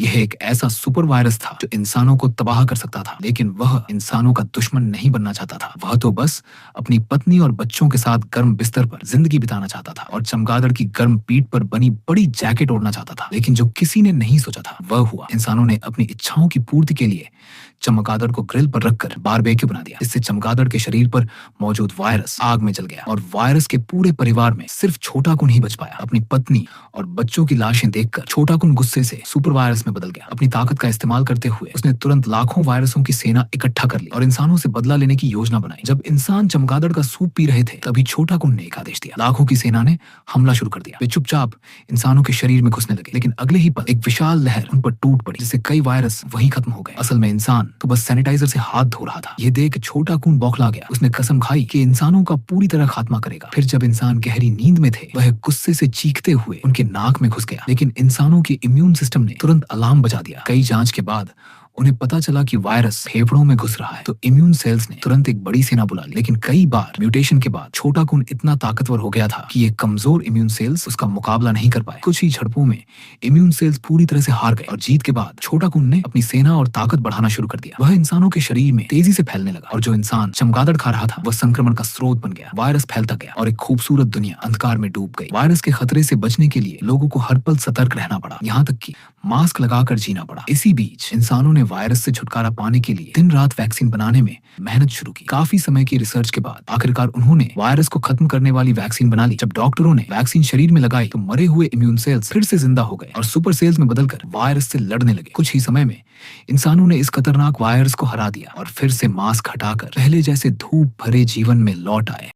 यह एक ऐसा सुपर वायरस था जो इंसानों को तबाह कर सकता था, लेकिन वह इंसानों का दुश्मन नहीं बनना चाहता था। वह तो बस अपनी पत्नी और बच्चों के साथ गर्म बिस्तर पर जिंदगी बिताना चाहता था और चमगादड़ की गर्म पीठ पर बनी बड़ी जैकेट ओढ़ना चाहता था। लेकिन जो किसी ने नहीं सोचा था वह हुआ। इंसानों ने अपनी इच्छाओं की पूर्ति के लिए चमगादड़ को ग्रिल पर रखकर बारबेक्यू बना दिया। इससे चमगादड़ के शरीर पर मौजूद वायरस आग में जल गया और वायरस के पूरे परिवार में सिर्फ छोटा कुन ही बच पाया। अपनी पत्नी और बच्चों की लाशें देखकर छोटा कुन गुस्से से सुपर वायरस में बदल गया। अपनी ताकत का इस्तेमाल करते हुए उसने तुरंत लाखों वायरसों की सेना इकट्ठा कर ली और इंसानों से बदला लेने की योजना बनाई। जब इंसान चमगादड़ का सूप पी रहे थे तभी छोटा कुन ने एक आदेश दिया। लाखों की सेना ने हमला शुरू कर दिया। वे चुपचाप इंसानों के शरीर में घुसने लगे, लेकिन अगले ही पल एक विशाल लहर उन पर टूट पड़ी जिससे कई वायरस वहीं खत्म हो गए। असल में इंसान तो बस सैनिटाइजर से हाथ धो रहा था। ये देख छोटा कुन बौखला गया। उसने कसम खाई कि इंसानों का पूरी तरह खात्मा करेगा। फिर जब इंसान गहरी नींद में थे वह गुस्से से चीखते हुए उनके नाक में घुस गया, लेकिन इंसानों के इम्यून सिस्टम ने तुरंत अलार्म बजा दिया। कई जांच के बाद उन्हें पता चला कि वायरस फेफड़ों में घुस रहा है, तो इम्यून सेल्स ने तुरंत एक बड़ी सेना बुला ली। लेकिन कई बार म्यूटेशन के बाद छोटा कुन इतना ताकतवर हो गया था कि ये कमजोर इम्यून सेल्स उसका मुकाबला नहीं कर पाए। कुछ ही झड़पों में इम्यून सेल्स पूरी तरह से हार गए और जीत के बाद छोटा कुन ने अपनी सेना और ताकत बढ़ाना शुरू कर दिया। वह इंसानों के शरीर में तेजी से फैलने लगा और जो इंसान चमगादड़ खा रहा था वह संक्रमण का स्रोत बन गया। वायरस फैलता गया और एक खूबसूरत दुनिया अंधकार में डूब गई। वायरस के खतरे से बचने के लिए लोगों को हर पल सतर्क रहना पड़ा, यहाँ तक कि मास्क लगाकर जीना पड़ा। इसी बीच इंसानों ने वायरस से छुटकारा पाने के लिए दिन रात वैक्सीन बनाने में मेहनत शुरू की। काफी समय की रिसर्च के बाद आखिरकार उन्होंने वायरस को खत्म करने वाली वैक्सीन बना ली। जब डॉक्टरों ने वैक्सीन शरीर में लगाई तो मरे हुए इम्यून सेल्स फिर से जिंदा हो गए और सुपर सेल्स में बदलकर वायरस से लड़ने लगे। कुछ ही समय में इंसानों ने इस खतरनाक वायरस को हरा दिया और फिर से मास्क हटाकर पहले जैसे धूप भरे जीवन में लौट आए।